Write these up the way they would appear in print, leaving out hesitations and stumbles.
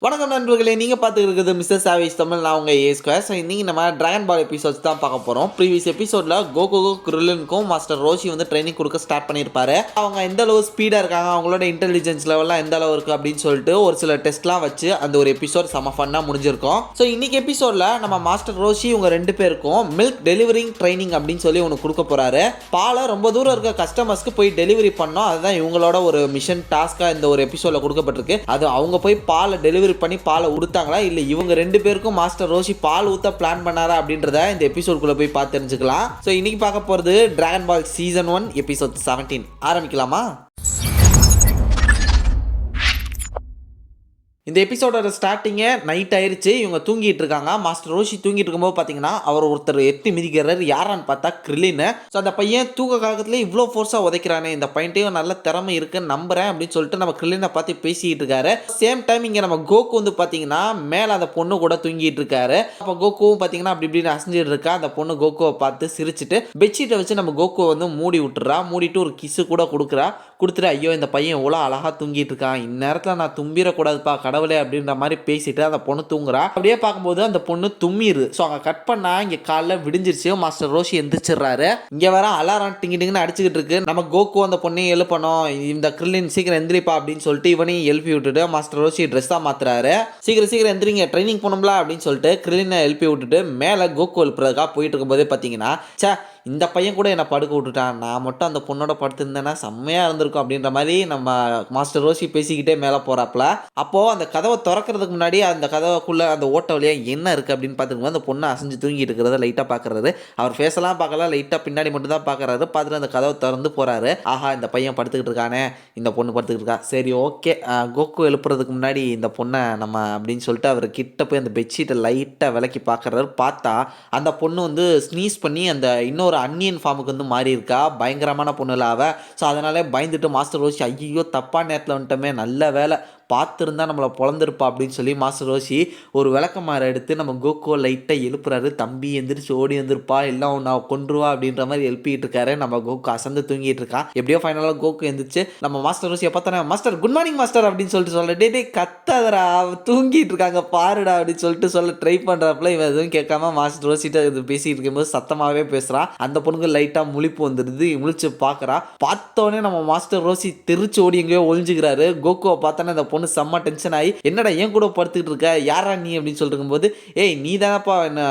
வணக்கம் நண்பர்களே, நீங்க பார்த்துட்டு இருக்கிறது மிஸ்டர் சாவேஜ் தமிழ். நான் உங்க ஏ ஸ்கொயர். ஸோ இன்னைக்கு நம்ம டிராகன் பால் எபிசோட்ஸ் தான் பார்க்க போறோம். ப்ரீவியஸ் எபிசோட்ல கோகுகோ கிரில்லினுக்கும் மாஸ்டர் ரோஷி வந்து ட்ரைனிங் கொடுக்க ஸ்டார்ட் பண்ணியிருப்பாரு. அவங்க எந்த அளவு ஸ்பீடா இருக்காங்க, அவங்களோட இன்டெலிஜென்ஸ் லெவல்லாம் எந்த அளவு இருக்கு அப்படின்னு சொல்லிட்டு ஒரு சில டெஸ்ட்லாம் வச்சு அந்த ஒரு எபிசோட் செம ஃபன்னா முடிஞ்சிருக்கும். ஸோ இன்னைக்கு எபிசோட்ல நம்ம மாஸ்டர் ரோஷி இவங்க ரெண்டு பேருக்கும் மில்க் டெலிவரிங் ட்ரைனிங் அப்படின்னு சொல்லி ஒன்று கொடுக்க போறாரு. பாலை ரொம்ப தூரம் இருக்க கஸ்டமர்ஸ்க்கு போய் டெலிவரி பண்ணோம். அதுதான் இவங்களோட ஒரு மிஷன் டாஸ்கா இந்த ஒரு எபிசோட்ல கொடுக்கப்பட்டிருக்கு. அது அவங்க போய் பாலை டெலிவரி பண்ணி பாலை ஊத்தாங்களா இல்ல இவங்க ரெண்டு பேருக்கும் மாஸ்டர் ரோஷி பால் ஊத்த பிளான் பண்ணாரா அப்படின்றத இந்த எபிசோட்குள்ள போய் பார்த்து தெரிஞ்சுக்கலாம். சோ இன்னைக்கு பார்க்க போறது டிராகன் பால் சீசன் 1 எபிசோட் 17. ஆரம்பிக்கலாமா? இந்த எபிசோடோட ஸ்டார்டிங்கே நைட் ஆயிடுச்சு. இவங்க தூங்கிட்டு இருக்காங்க. மாஸ்டர் ரோஷி தூங்கிட்டு இருக்கும்போது பார்த்தீங்கன்னா அவர் ஒருத்தர் எட்டி மிதிக்கிறாரு. யாரான்னு பார்த்தா கிரில்லின்னு. ஸோ அந்த பையன் தூக்க காலத்துல இவ்வளோ ஃபோர்ஸாக உதைக்கிறானே, இந்த பையன்ட்டையும் நல்ல திறமை இருக்குன்னு நம்புறேன் அப்படின்னு சொல்லிட்டு நம்ம கிரில்லினை பார்த்து பேசிட்டு இருக்காரு. சேம் டைம் இங்கே நம்ம கோகு வந்து பார்த்தீங்கன்னா மேலே அந்த பொண்ணு கூட தூங்கிட்டு இருக்காரு. அப்போ கோகுவும் பார்த்தீங்கன்னா அப்படி இப்படின்னு அசைஞ்சிட்டு இருக்கா. அந்த பொண்ணு கோகுவை பார்த்து சிரிச்சுட்டு பெட்ஷீட்டை வச்சு நம்ம கோகுவை வந்து மூடி விட்டுறா. மூடிட்டு ஒரு கிஸ்ஸு கூட கொடுத்துட்டு ஐயோ இந்த பையன் எவ்வளோ அழகாக தூங்கிட்டு இருக்கான், இந்நேரத்தில் நான் தும்பிடக்கூடாதுப்பா கடவுளே அப்படின்ற மாதிரி பேசிட்டு அந்த பொண்ணு தூங்குறா. அப்படியே பார்க்கும்போது அந்த பொண்ணு தும்மிடுது. ஸோ அங்கே கட் பண்ணா இங்கே காலைல விடிஞ்சிருச்சு. மாஸ்டர் ரோஷி எந்திரிச்சிடுறாரு. இங்கே வர அலாரம் டிங்கின்னு அடிச்சுக்கிட்டு இருக்கு. நம்ம கோகு அந்த பொண்ணையும் எழுப்பணும், இந்த கிரில்லின் சீக்கிரம் எந்திரிப்பா அப்படின்னு சொல்லிட்டு இவனையும் எழுப்பி விட்டுட்டு மாஸ்டர் ரோஷி ட்ரெஸ்ஸாக மாத்துறாரு. சீக்கிரம் எந்திரிங்க, ட்ரைனிங் போகணும்ல அப்படின்னு சொல்லிட்டு கிரில்லினை எழுப்பி விட்டுட்டு மேலே கோகு எழுப்புறதுக்காக போயிட்டு இருக்கும்போதே பார்த்தீங்கன்னா இந்த பையன் கூட என்னை படுக்க விட்டுட்டான், நான் மட்டும் அந்த பொண்ணோட படுத்திருந்தேன்னா செம்மையாக இருந்திருக்கும் அப்படின்ற மாதிரி நம்ம மாஸ்டர் ரோஷி பேசிக்கிட்டே மேலே போகிறாப்புல. அப்போது அந்த கதவை திறக்கிறதுக்கு முன்னாடி அந்த கதவுக்குள்ளே அந்த ஓட்ட வழியாக என்ன இருக்குது அப்படின்னு பார்த்துக்கும்போது அந்த பொண்ணை அசைஞ்சு தூங்கிட்டு இருக்கிறத லைட்டாக பார்க்குறாரு. அவர் ஃபேஸெல்லாம் பார்க்கல, லைட்டாக பின்னாடி மட்டும் தான் பார்க்குறாரு. பார்த்துட்டு அந்த கதவை திறந்து போகிறாரு. ஆஹா இந்த பையன் படுத்துக்கிட்டு இருக்கானே, இந்த பொண்ணு படுத்துக்கிட்டு இருக்கா, சரி ஓகே கோகு எழுப்புறதுக்கு முன்னாடி இந்த பொண்ணை நம்ம அப்படின்னு சொல்லிட்டு அவர் கிட்ட போய் அந்த பெட்ஷீட்டை லைட்டாக விலக்கி பார்க்குறாரு. பார்த்தா அந்த பொண்ணு வந்து ஸ்னீஸ் பண்ணி அந்த இன்னொரு அன்னியன் ஃபார்முக்கு வந்து மாறி இருக்கா. பயங்கரமான பொண்ணுல அவ. ஸோ அதனாலே பயந்துட்டு மாஸ்டர் ரோஷி ஐயோ தப்பான நேரத்தில் வந்துட்டோமே, நல்ல வேலை பார்த்துருந்தா நம்மளை பொழந்திருப்பா அப்படின்னு சொல்லி மாஸ்டர் ரோஷி ஒரு விளக்கமாற எடுத்து நம்ம கோகுவை லைட்டாக எழுப்புறாரு. தம்பி எந்திரிச்சு ஓடி வந்திருப்பா, எல்லாம் நான் கொன்றுவா அப்படின்ற மாதிரி எழுப்பிட்டு இருக்காரு. நம்ம கோகு அசந்து தூங்கிட்டு இருக்கான். எப்படியோ ஃபைனலாக கோகு எந்திரிச்சு நம்ம மாஸ்டர் ரோஷியை பார்த்தா மாஸ்டர் குட் மார்னிங் மாஸ்டர் அப்படின்னு சொல்லிட்டு சொல்ல டே கத்தாதரா தூங்கிட்டு இருக்காங்க பாருடா அப்படின்னு சொல்லிட்டு சொல்ல ட்ரை பண்ணுறப்பல இவன் எதுவும் கேட்காம மாஸ்டர் ரோஷிட்ட இது பேசிட்டு இருக்கும்போது சத்தமாகவே பேசுகிறான். அந்த பொண்ணுக்கு லைட்டாக முழிப்பு வந்துடுது. முழிச்சு பார்க்குறா. பார்த்தோன்னே நம்ம மாஸ்டர் ரோஷி தெரிச்சு ஓடி எங்கேயோ ஒழிஞ்சுக்கிறாரு. கோகுவை பார்த்தோன்னே அந்த பொண்ணு செம்ம டென்ஷன் ஆகி என்னடா ஏன் கூட படுத்துக்கிட்டு இருக்க, யாரா நீ அப்படின்னு சொல்லிட்டு இருக்கும்போது ஏய் நீ தானப்பா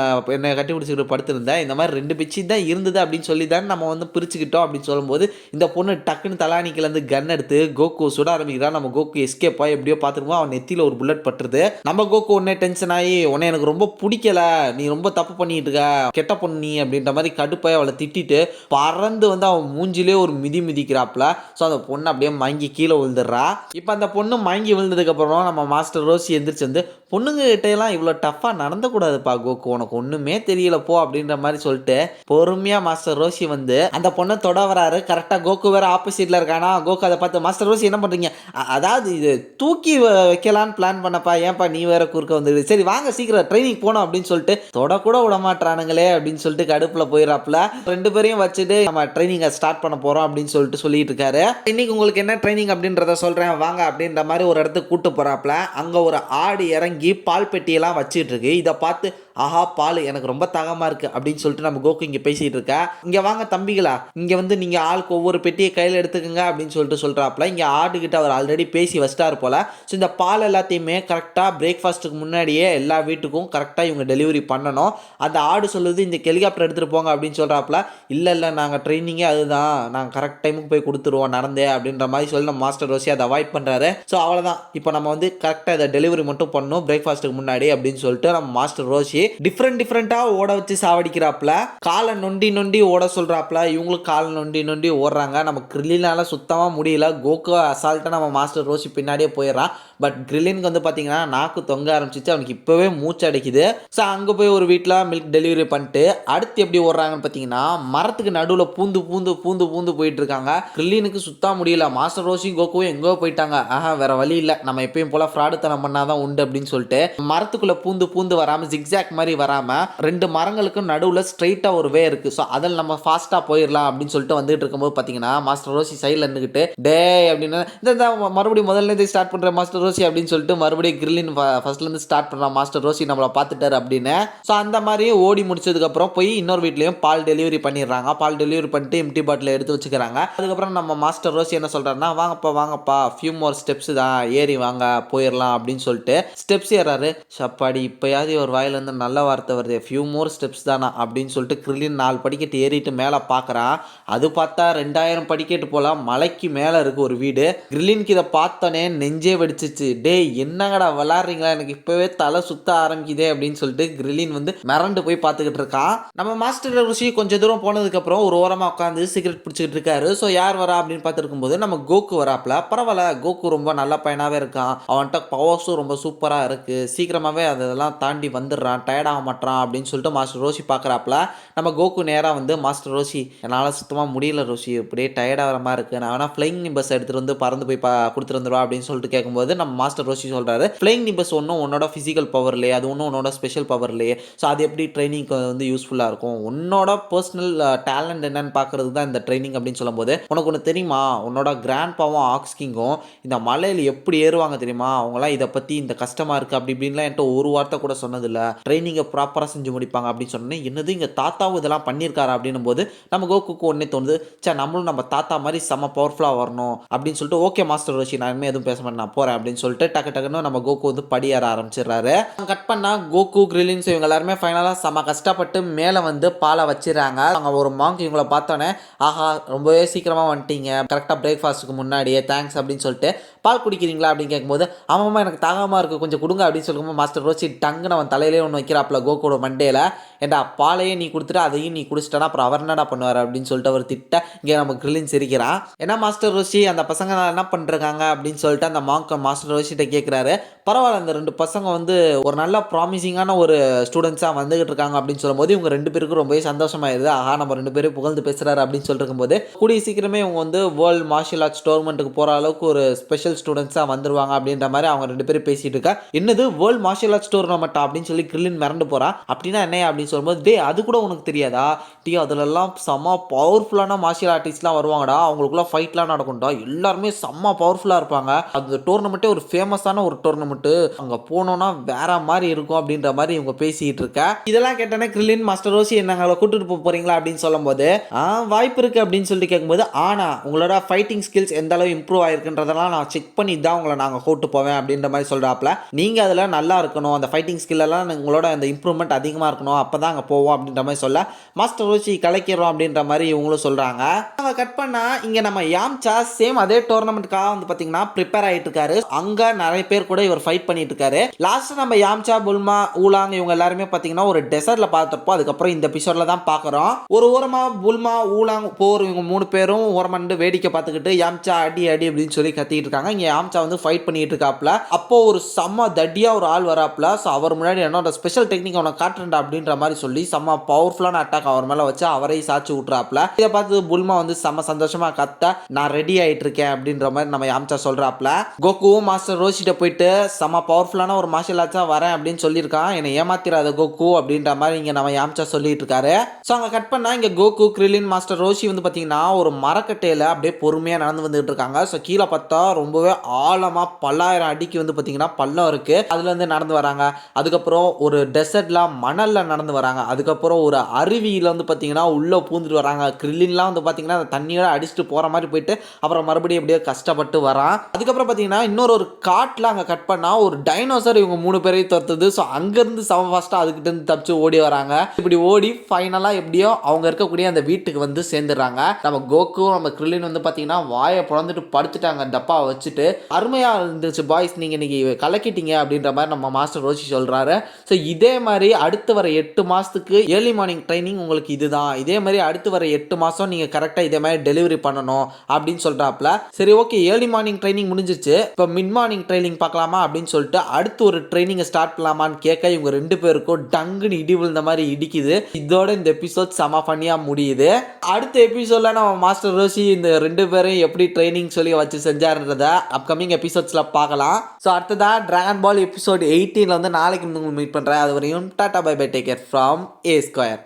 என்னை கட்டி பிடிச்சிக்கிட்டு படுத்துருந்த, இந்த மாதிரி 2 பெட்ஷீட் தான் இருந்தது அப்படின்னு சொல்லி தான் நம்ம வந்து பிரிச்சுக்கிட்டோம் அப்படின்னு சொல்லும்போது இந்த பொண்ணு டக்குன்னு தலானிக்கிலேருந்து கன் எடுத்து கோகு சுட ஆரம்பிக்கிறான். நம்ம கோகு எஸ்கேப் ஆகி எப்படியோ பார்த்துருக்கோம். அவன் நெத்தியில் ஒரு புல்லட் பட்டுருது. நம்ம கோகு உடனே டென்ஷன் ஆகி உன்னை எனக்கு ரொம்ப பிடிக்கல, நீ ரொம்ப தப்பு பண்ணிட்டு இருக்க, கெட்ட பொண்ணு நீ அப்படின்ற மாதிரி கடுப்பாய் அவளை திட்டிட்டு பறந்து வந்து அவன் மூஞ்சிலே ஒரு மிதிக்கிறாப்ல. ஸோ அந்த பொண்ணு அப்படியே மயங்கி கீழே விழுந்துடுறா. இப்போ அந்த பொண்ணு மயங்கி விழுந்ததுக்கப்புறம் நம்ம மாஸ்டர் ரோஷி எந்திரிச்சு வந்து பொண்ணுங்க கிட்டையெல்லாம் இவ்வளோ டஃப்பாக நடந்தக்கூடாதுப்பா கோகு, உனக்கு ஒன்றுமே தெரியல போ அப்படின்ற மாதிரி சொல்லிட்டு பொறுமையாக மாஸ்டர் ரோஷி வந்து அந்த பொண்ணை தொட வராரு. கரெக்டாக கோகு வேற ஆப்போசிட்டில் இருக்கானா. கோகு அதை பார்த்து மாஸ்டர் ரோஷி என்ன பண்ணுறீங்க, அதாவது இது தூக்கி வைக்கலான்னு பிளான் பண்ணப்பா, ஏன்ப்பா நீ வேற குறுக்க வந்துடுது, சரி வாங்க சீக்கிரம் ட்ரைனிங் போனோம் அப்படின்னு சொல்லிட்டு தொடக்கூட விட மாட்டானுங்களே அப்படின்னு சொல்லிட்டு கடுப்பில் போயிடறாப்புல. 2 பேரையும் வச்சுட்டு நம்ம ட்ரைனிங்கை ஸ்டார்ட் பண்ண போகிறோம் அப்படின்னு சொல்லிட்டு இருக்காரு. இன்னைக்கு உங்களுக்கு என்ன ட்ரைனிங் அப்படின்றத சொல்கிறேன் வாங்க அப்படின்ற மாதிரி ஒரு இடத்துக்கு கூட்டு போறாப்ல. அங்க ஒரு ஆடு இறங்கி பால் பெட்டியெல்லாம் வச்சிட்டு இருக்கு. இதை பார்த்து ஆஹா பால் எனக்கு ரொம்ப தாகமா இருக்கு அப்படின்னு சொல்லிட்டு நம்ம கோகு இங்க பேசிட்டு இருக்கா. இங்க வாங்க தம்பிகளா, இங்க வந்து நீங்க ஆளுக்கு ஒவ்வொரு பெட்டியை கையில் எடுத்துக்கங்க அப்படின்னு சொல்றாப்ல. இங்க ஆடு கிட்ட அவர் ஆல்ரெடி பேசி வச்சிட்டாரு போல. ஸோ இந்த பால் எல்லாத்தையுமே கரெக்டா பிரேக்ஃபாஸ்ட்டுக்கு முன்னாடியே எல்லா வீட்டுக்கும் கரெக்டா இவங்க டெலிவரி பண்ணணும். அந்த ஆடு சொல்லுது இந்த ஹெலிகாப்டர் எடுத்துட்டு போங்க அப்படின்னு சொல்றாப்ல. இல்ல நாங்க ட்ரைனிங்கே அதுதான், நாங்கள் கரெக்ட் டைமுக்கு போய் கொடுத்துருவோம் நடந்தே அப்படின்ற மாதிரி சொல்லி நம்ம மாஸ்டர் ரோஷி அதை அவாய்ட் பண்றாரு. ஸோ அவ்வளோதான், இப்போ நம்ம வந்து கரெக்டாக இதை டெலிவரி மட்டும் பண்ணணும் பிரேக்ஃபாஸ்ட்டுக்கு முன்னாடி அப்படின்னு சொல்லிட்டு நம்ம மாஸ்டர் ரோஷி டிஃப்ரெண்டா ஓட வச்சு சாவடிக்கிறாப்ல. காலை நொண்டி ஓட சொல்றாப்ல. இவங்களுக்கு காலை நொண்டி ஓடுறாங்க. நம்ம கிரில்லினால சுத்தமா முடியல. கோகு அசால்ட்டா நம்ம மாஸ்டர் ரோஷி பின்னாடியே போயிடறான். பட் கிரில்லினுக்கு வந்து பார்த்தீங்கன்னா நாக்கு தொங்க ஆரம்பிச்சிச்சு. அவனுக்கு இப்போவே மூச்சு அடைக்குது. ஸோ அங்கே போய் ஒரு வீட்டில் மில்க் டெலிவரி பண்ணிட்டு அடுத்து எப்படி ஓடுறாங்கன்னு பார்த்தீங்கன்னா மரத்துக்கு நடுவில் பூந்து போயிட்டு இருக்காங்க. கிரில்லினுக்கு சுத்தா முடியல. மாஸ்டர் ரோஷி கோகுவும் எங்கோ போயிட்டாங்க. வேற வழி இல்லை, நம்ம எப்பயும் போல ஃப்ராடுத்தனம் பண்ணாதான் உண்டு அப்படின்னு சொல்லிட்டு மரத்துக்குள்ள பூந்து பூந்து வராம ஜிக்ஸாக் மாதிரி வராம 2 மரங்களுக்கும் நடுவுல ஸ்ட்ரைட்டா ஒரு வே இருக்கு. ஸோ அதில் நம்ம ஃபாஸ்டா போயிடலாம் அப்படின்னு சொல்லிட்டு வந்துட்டு இருக்கும்போது பார்த்தீங்கன்னா மாஸ்டர் ரோசி சைடில் இருந்துகிட்டு டே அப்படின்னு இந்த மறுபடியும் முதல்ல இருந்து ஸ்டார்ட் பண்ற மாஸ்டர் ரோசி அப்படின்னு சொல்லிட்டு மறுபடியும் கிரில்லின் ஃபர்ஸ்ட்ல இருந்து ஸ்டார்ட் பண்றான் மாஸ்டர் ரோசி நம்மளை பார்த்துட்டாரு அப்படின்னு. ஸோ அந்த மாதிரி ஓடி முடிச்சதுக்கு அப்புறம் போய் இன்னொரு வீட்லயும் பால் டெலிவரி பண்ணிடுறாங்க. பால் டெலிவரி பண்ணிட்டு எம்டி பாட்டில் எடுத்து வச்சுக்கிறாங்க. அதுக்கப்புறம் நம்ம மாஸ்டர் ரோசி என்ன சொல்றாருன்னா வாங்கப்பா ஃபியூ மோர் ஸ்டெப்ஸ் தான் ஏறி வாங்க போயிடலாம் அப்படின்னு சொல்லிட்டு ஸ்டெப்ஸ் ஏறாரு. சப்பாடி இப்பயாவது ஒரு வாயில இருந்து நல்ல வார்த்தை வருது ஃபியூ மோர் ஸ்டெப்ஸ் தானா அப்படின்னு சொல்லிட்டு கிரில்லின் 4 படிக்கட்டு ஏறிட்டு மேலே பார்க்குறான். அது பார்த்தா 2000 படிக்கட்டு போலாம் மலைக்கு மேலே இருக்கு ஒரு வீடு. கிரில்லினுக்கு இதை பார்த்தோன்னே நெஞ்சே வெடிச்சிச்சு. டேய் என்னங்கடா விளாட்றீங்களா எனக்கு இப்போவே தலை சுத்த ஆரம்பிக்குதே அப்படின்னு சொல்லிட்டு கிரில்லின் வந்து மிரண்டு போய் பார்த்துக்கிட்டு இருக்கான். நம்ம மாஸ்டர் ரோசி கொஞ்சம் தூரம் போனதுக்கப்புறம் ஒரு ஓரமாக உட்காந்து சிகரெட் பிடிச்சிக்கிட்டு இருக்காரு. ஸோ யார் வரா அப்படின்னு பார்த்துருக்கும்போது நம்ம கோகு வராப்ல. பரவாயில்ல கோகு ரொம்ப நல்ல பையனாகவே இருக்கான். அவன்கிட்ட பவர்ஸும் ரொம்ப சூப்பராக இருக்குது. சீக்கிரமாகவே அதெல்லாம் தாண்டி வந்துடுறான். டயர்டாக மாட்டான் அப்படின்னு சொல்லிட்டு மாஸ்டர் ரோசி பார்க்குறாப்ல. நம்ம கோகு நேராக வந்து மாஸ்டர் ரோசி என்னால் சுத்தமாக முடியல ரோசி இப்படியே டயர்டாகிற மாதிரி இருக்குது. நான் வேணால் ஃப்ளைங் நிம்பஸ் எடுத்துகிட்டு வந்து பறந்து போய் கொடுத்துருந்துருவா அப்படின்னு சொல்லிட்டு கேட்கும்போது நம்ம மாஸ்டர் ரோசி சொல்கிறாரு ஃப்ளைங் நிம்பஸ் ஒன்றும் உன்னோட ஃபிசிக்கல் பவர் இல்லையே அது ஒன்றும் உன்னோட ஸ்பெஷல் பவர் இல்லையே. ஸோ அது எப்படி ட்ரைனிங்க்கு வந்து யூஸ்ஃபுல்லாக இருக்கும். உன்னோட பர்சனல் டேலண்ட் என்னன்னு பார்க்குறது தான் இந்த ட்ரைனிங் அப்படின்னு சொல்லும்போது உனக்கு ஒன்று தெரியுமா உன்னோட கிராண்ட் பாவும் ஆக்ஸ் கிங்கும் இந்த மலையில் எப்படி ஏறுவாங்க தெரியுமா. அவங்களாம் இதை பற்றி இந்த கஷ்டமாக இருக்குது அப்படி இப்படின்லாம் என்கிட்ட ஒரு வார்த்தை கூட சொன்னதில்லை. ட்ரைனிங்கை ப்ராப்பராக செஞ்சு முடிப்பாங்க அப்படின்னு சொன்னேன். என்னது இங்கே தாத்தாவும் இதெல்லாம் பண்ணியிருக்காரு அப்படின்னும் போது நம்ம கோகுக்கு ஒன்றே தோணுது நம்மளும் நம்ம தாத்தா மாதிரி செம்ம பவர்ஃபுல்லாக வரணும் அப்படின்னு சொல்லிட்டு ஓகே மாஸ்டர் ரோஷி நான் இனிமேல் எதுவும் பேச மாட்டேன் நான் போகிறேன் அப்படின்னு சொல்லிட்டு டக்குன்னு நம்ம கோகு வந்து படியேற ஆரம்பிச்சிடுறாரு. கட் பண்ணால் கோகு கிரில்லின்ஸ் இவங்க எல்லாருமே ஃபைனலாக செம்ம கஷ்டப்பட்டு மேலே வந்து பாலை வச்சிடறாங்க. அங்கே ஒரு மாங்க் இவங்களை பார்த்தோன்னே ஆஹா ரொம்பவே சீக்கிரமாக வந்துட்டீங்க கரெக்டாக பிரேக்ஃபாஸ்ட்டுக்கு முன்னாடியே தேங்க்ஸ் அப்படின்னு சொல்லிட்டு பால் குடிக்கிறீங்களா அப்படின்னு கேட்கும்போது ஆமாம்மா எனக்கு தாகமாக இருக்குது கொஞ்சம் கொடுங்க அப்படின்னு சொல்லும்போது மாஸ்டர் ரோசி டங்குன்னு அவன் தலையிலே ஒன்று வைக்கிறாப்புல கோகோட மண்டேல. ஏண்டா பாலையே நீ கொடுத்துட்டு அதையும் நீ குடிச்சிட்டனா அப்புறம் அவர் என்னடா பண்ணுவார் அப்படின்னு சொல்லிட்டு அவர் திட்ட இங்கே நம்ம கிரில்லின் சிரிக்கிறான். ஏன்னா மாஸ்டர் ரோசி அந்த பசங்க என்ன பண்ணுறாங்க அப்படின்னு சொல்லிட்டு அந்த மாங்க் மாஸ்டர் ரோசிட்ட கேட்குறாரு. பரவாயில்ல அந்த 2 பசங்க வந்து ஒரு நல்ல ப்ராமிசிங்கான ஒரு ஸ்டூடெண்ட்ஸாக வந்துகிட்டு இருக்காங்க அப்படின்னு சொல்லும்போது இவங்க 2 பேருக்கும் ரொம்பவே சந்தோஷமாயிருது. ஆஹா நம்ம 2 பேரும் புகழ்ந்து பேசுகிறாரு அப்படின்னு சொல்லிட்டு இருக்கும்போது கூடிய சீக்கிரமே இவங்க வந்து வேர்ல்டு மார்ஷியல் ஆர்ட்ஸ் டோர்னமெண்ட்டுக்கு போகிற அளவுக்கு ஒரு ஸ்பெஷல் ஸ்டூடெண்ட்ஸாக வந்துருவாங்க அப்படின்ற மாதிரி அவங்க 2 பேரும் பேசிட்டு இருக்கா. என்னது வேர்ல்டு மார்ஷியல் ஆர்ட்ஸ் டோர்னமெண்ட்டா அப்படின்னு சொல்லி கிரில்லின் மிரண்டு போகிறான். அப்படின்னா என்ன அப்படின்னு சொல்லும்போது டே அது கூட உனக்கு தெரியாதா டீ அதிலெல்லாம் செம்ம பவர்ஃபுல்லான மார்ஷியல் ஆர்டிஸ்ட்லாம் வருவாங்கடா அவங்களுக்குள்ள ஃபைட்லாம் நடக்கும்டா எல்லாருமே செம்ம பவர்ஃபுல்லாக இருப்பாங்க. அந்த டோர்னமெண்ட்டே ஒரு ஃபேமஸான ஒரு டோர்னமெண்ட்டு அங்கே போனோன்னா வேற மாதிரி இருக்கும் அப்படின்ற மாதிரி இவங்க பேசிட்டு இருக்க. இதெல்லாம் கேட்டோன்னே கிரில்லின் மாஸ்டர் ரோசி என்னங்களை கூட்டிட்டு போக போறீங்களா அப்படின்னு சொல்லும்போது வாய்ப்பு இருக்கு அப்படின்னு சொல்லிட்டு கேட்கும்போது உங்களோட ஃபைட்டிங் ஸ்கில்ஸ் எந்த அளவு இம்ப்ரூவ் ஆயிருக்குன்றதெல்லாம் நான் செக் பண்ணி தான் உங்களை நாங்கள் கூட்டு போவேன் அப்படின்ற மாதிரி சொல்றாப்ல. நீங்க அதில் நல்லா இருக்கணும் அந்த ஃபைட்டிங் ஸ்கில் எல்லாம் உங்களோட அந்த இம்ப்ரூவ்மெண்ட் அதிகமாக இருக்கணும் அப்பதான் அங்கே போவோம் அப்படின்ற மாதிரி சொல்ல மாஸ்டர் ரோசி கலைக்கிறோம் அப்படின்ற மாதிரி இவங்களும் சொல்றாங்க. அவங்க கட் பண்ணா இங்க நம்ம யாம்சா சேம் அதே டோர்னமெண்ட்டுக்காக வந்து பாத்தீங்கன்னா ப்ரிப்பேர் ஆயிட்டு இருக்காரு. அங்க நிறைய பேர் கூட இவர் ஃபைட் பண்ணிட்டு இருக்காரு. லாஸ்ட் நம்ம யாம்சா புல்மா ஊலாங் இவங்க எல்லாருமே பாத்தீங்கன்னா ஒரு டெசர்ட்ல பார்த்தப்போ அதுக்கப்புறம் இந்த எபிசோட்ல தான் பார்க்குறோம். ஒரு ஓரமா புல்மா ஊலாங் போர் இவங்க 3 பேரும் ஓரமா நின்று வேடிக்கை பார்த்துக்கிட்டு யாம்சா அடி அடி அப்படின்னு சொல்லி கத்திட்டு இருக்காங்க. இங்க யாம்சா வந்து ஃபைட் பண்ணிட்டு இருக்காப்ல. அப்போ ஒரு செம்ம தடியா ஒரு ஆள் வராப்ல. ஸோ அவர் முன்னாடி என்னோட ஸ்பெஷல் டெக்னிக் அவனை காட்டுறா அப்படின்ற மாதிரி சொல்லி செம்ம பவர்ஃபுல்லான அட்டாக் அவர் மேல வச்சு அவரை சாச்சு விட்டுறாப்ல. இதை பார்த்து புல்மா வந்து செம்ம சந்தோஷமா கத்த நான் ரெடி ஆயிட்டு இருக்கேன் அப்படின்ற மாதிரி நம்ம யாம்சா சொல்றாப்ல. கோகுவும் மாஸ்டர் ரோஷிட்ட போயிட்டு செம்ம பவர்ஃபுல்லான ஒரு மார்ஷியல் ஆர்ட்ஸா வரேன் அப்படின்னு சொல்லியிருக்கான். என்னை ஏமாத்திராத கோகு அப்படின்ற மாதிரி இங்க நம்ம யாம்சா சொல்லிட்டு இருக்காரு. ஸோ அங்கே கட் பண்ணா இங்க கோகு கிரில்லின் மாஸ்டர் ரோஷி வந்து பார்த்தீங்கன்னா ஒரு மரக்கட்டையில் அப்படியே பொறுமையாக நடந்து வந்துட்டு இருக்காங்க. ஸோ கீழே பார்த்தா ரொம்பவே ஆழமா பல்லாயிரம் அடிக்கு வந்து பார்த்தீங்கன்னா பள்ளம் இருக்கு. அதுல இருந்து நடந்து வராங்க. அதுக்கப்புறம் ஒரு டெசர்ட்ல மணல்ல நடந்து வராங்க. அதுக்கப்புறம் ஒரு அருவியில வந்து பார்த்தீங்கன்னா உள்ள பூந்துட்டு வராங்க. கிரில்லின்லாம் வந்து பார்த்தீங்கன்னா அந்த தண்ணியோட அடிச்சுட்டு போற மாதிரி போயிட்டு அப்புறம் மறுபடியும் எப்படியோ கஷ்டப்பட்டு வரான். அதுக்கப்புறம் பார்த்தீங்கன்னா இன்னொரு காட்டில் அங்கே கட் பண்ணா ஒரு டைனோசர் இவங்க 3 பேரையும் துரத்துது. ஸோ அங்கேருந்து செம ஃபாஸ்ட்டாக அதுக்கிட்ட இருந்து தப்பிச்சு ஓடி வராங்க. இப்படி ஓடி ஃபைனலாக எப்படியோ அவங்க இருக்கக்கூடிய அந்த வீட்டுக்கு வந்து சேர்ந்துடுறாங்க. நம்ம கோகு நம்ம கிரில்லின் வந்து பார்த்தீங்கன்னா வாயை பிறந்துட்டு படுத்துட்டாங்க டப்பாவை வச்சுட்டு. அருமையாக இருந்துச்சு பாய்ஸ் நீங்கள் இன்னைக்கு கலக்கிட்டீங்க அப்படின்ற மாதிரி நம்ம மாஸ்டர் ரோஷி சொல்கிறாரு. ஸோ இதே மாதிரி அடுத்து வர 8 மாதத்துக்கு ஏர்லி மார்னிங் ட்ரைனிங் உங்களுக்கு இதுதான், இதே மாதிரி அடுத்து வர 8 மாதம் நீங்கள் கரெக்டாக இதே மாதிரி டெலிவரி பண்ணணும் அப்படின்னு சொல்கிறாப்புல. சரி ஓகே, ஏர்லி மார்னிங் ட்ரைனிங் முடிஞ்சிச்சு, இப்போ மிட் மார்னிங் ட்ரைனிங் பார்க்கலாமா அப்படின்னு சொல்லிட்டு அடுத்து ஒரு ட்ரைனிங்கை ஸ்டார்ட் பண்ணலாமான்னு கேட்க இவங்க 2 பேருக்கும் டங்குன்னு இடி விழுந்த மாதிரி இடிக்குது. இதோட இந்த எபிசோட் செம ஃபன்னியாக முடியுது. அடுத்த எபிசோட்ல நம்ம மாஸ்டர் ரோஷி இந்த 2 பேரையும் எப்படி ட்ரைனிங் சொல்லி வச்சு செஞ்சாருன்றத அப்கமிங் எபிசோட்ஸ்ல பார்க்கலாம். ஸோ அடுத்ததா டிராகன் பால் எபிசோட் 18 வந்து நாளைக்கு மீட் பண்றேன். அது வரையும் tata bye bye, take care from A Square.